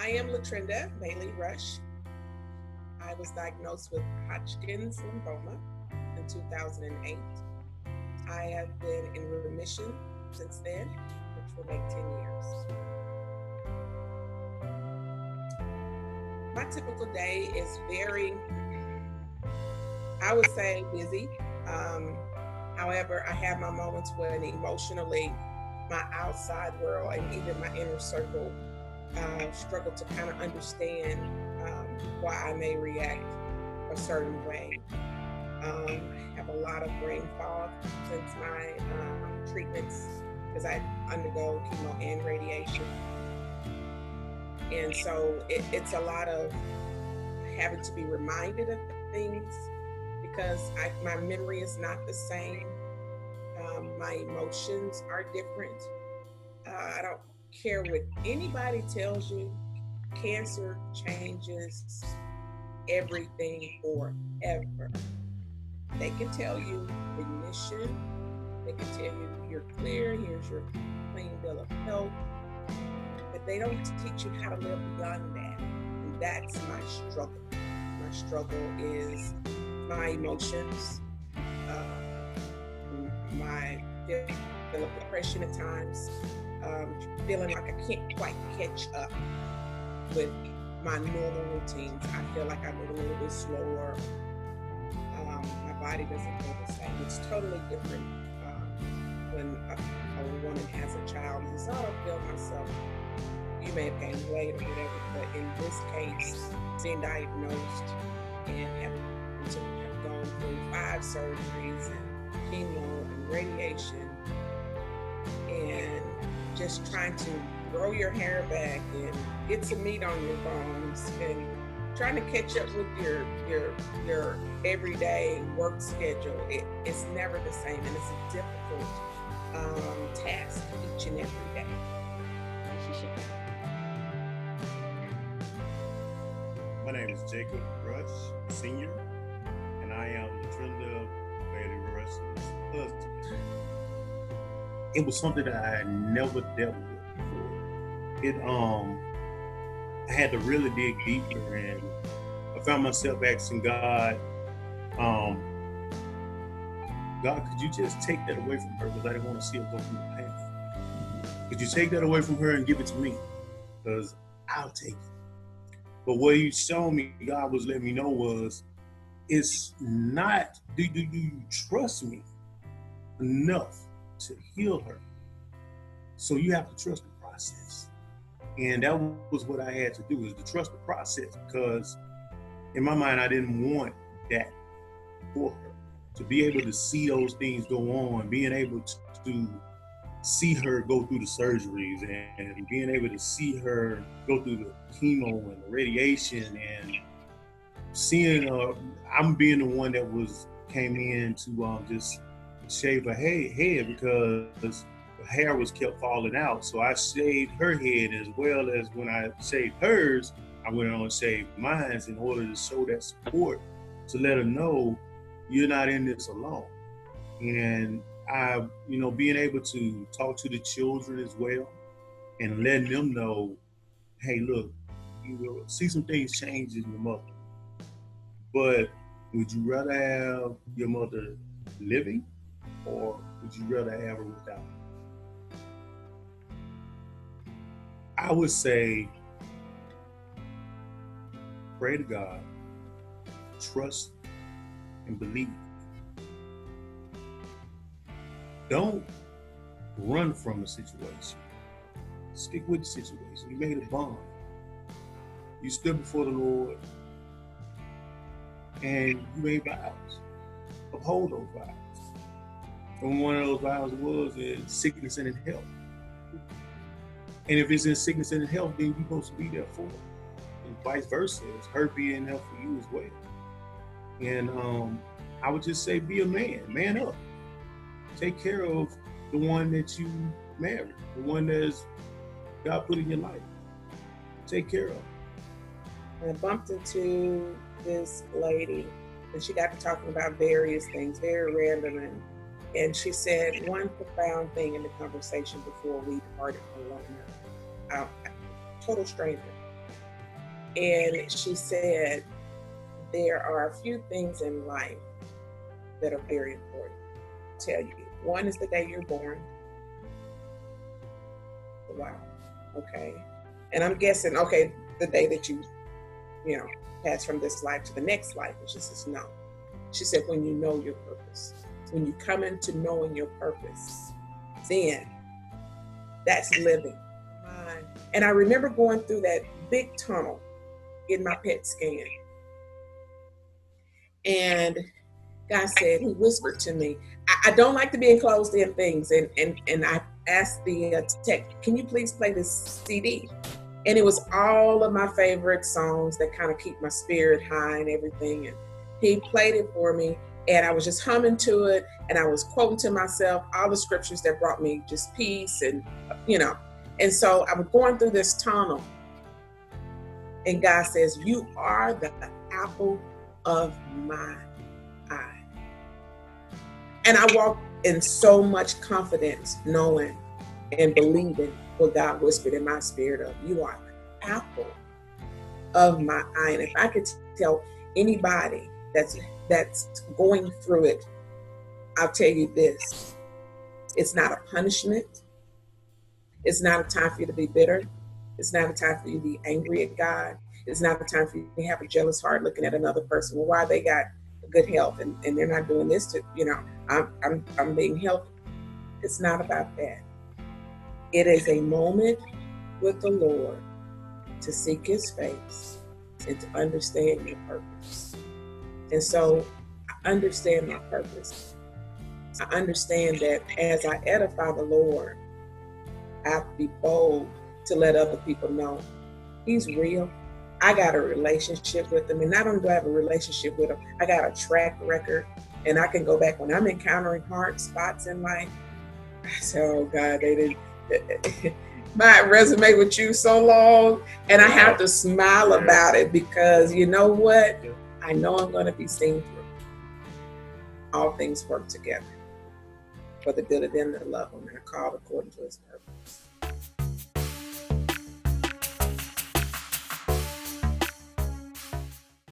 I am Latrenda Bailey-Rush. I was diagnosed with Hodgkin's lymphoma in 2008. I have been in remission since then, which will make 10 years. My typical day is very, I would say, busy. However, I have my moments when emotionally my outside world and even my inner circle struggle to kind of understand why I may react a certain way. I have a lot of brain fog since my treatments because I undergo chemo and radiation. And so it's a lot of having to be reminded of things because my memory is not the same. My emotions are different. I don't care what anybody tells you. Cancer changes everything forever. They can tell you remission. They can tell you you're clear. Here's your clean bill of health. But they don't teach you how to live beyond that. And that's my struggle. My struggle is my emotions, my feel of depression at times, feeling like I can't quite catch up with my normal routines. I feel like I move a little bit slower. My body doesn't feel the same. It's totally different when a woman has a child and says, "Oh, I feel myself." You may have gained weight or whatever, but in this case, being diagnosed and having to have gone through 5 surgeries and chemo and radiation and just trying to grow your hair back and get some meat on your bones and trying to catch up with your everyday work schedule. It's never the same, and it's a difficult task each and every day. My name is Jacob Rush, Sr., and I am Latrenda Bailey-Rush's husband. It was something that I had never dealt with before. I had to really dig deeper, and I found myself asking God, God, could you just take that away from her? Because I didn't want to see her go through the pain. Could you take that away from her and give it to me? Because I'll take it. But what he showed me, God was letting me know was, it's not, do you trust me enough to heal her? So you have to trust the process. And that was what I had to do, is to trust the process, because in my mind, I didn't want that for her. To be able to see those things go on, being able to see her go through the surgeries and being able to see her go through the chemo and the radiation, and seeing I'm being the one that came in to just shave her head because the hair was kept falling out. So I shaved her head, as well as when I shaved hers, I went on and shaved mine in order to show that support, to let her know you're not in this alone. And being able to talk to the children as well and letting them know, hey, look, you will see some things change in your mother. But would you rather have your mother living, or would you rather have her without? I would say, pray to God, trust, and believe. Don't run from the situation. Stick with the situation. You made a bond. You stood before the Lord and you made vows. Uphold those vows. And one of those vows was in sickness and in health. And if it's in sickness and in health, then you're supposed to be there for it. And vice versa. It's her being there for you as well. And I would just say, be a man up. Take care of the one that you married, the one that's God put in your life. Take care of. I bumped into this lady and she got to talking about various things, very random. And she said one profound thing in the conversation before we departed from one another. Total stranger. And she said, there are a few things in life that are very important to tell you. One is the day you're born. Wow. Okay. And I'm guessing, okay, the day that you pass from this life to the next life. And she says, no. She said, when you know your purpose, when you come into knowing your purpose, then that's living. And I remember going through that big tunnel in my PET scan. And God said, he whispered to me, I don't like to be enclosed in things. And I asked the tech, can you please play this CD? And it was all of my favorite songs that kind of keep my spirit high and everything. And he played it for me. And I was just humming to it. And I was quoting to myself all the scriptures that brought me just peace and, And so I was going through this tunnel. And God says, you are the apple of my eye. And I walked in so much confidence, knowing and believing what God whispered in my spirit of, you are the apple of my eye. And if I could tell anybody that's going through it, I'll tell you this, it's not a punishment. It's not a time for you to be bitter. It's not a time for you to be angry at God. It's not a time for you to have a jealous heart looking at another person. Well, why they got good health and they're not doing this to, I'm being healthy. It's not about that. It is a moment with the Lord to seek his face and to understand your purpose. And so I understand my purpose. I understand that as I edify the Lord, I have to be bold to let other people know he's real. I got a relationship with him, and not only do I have a relationship with him, I got a track record, and I can go back when I'm encountering hard spots in life. I say, oh God, they didn't my resume with you so long, and I have to smile about it because you know what? I know I'm going to be seen through. All things work together for the good of them that love him and are called according to his purpose.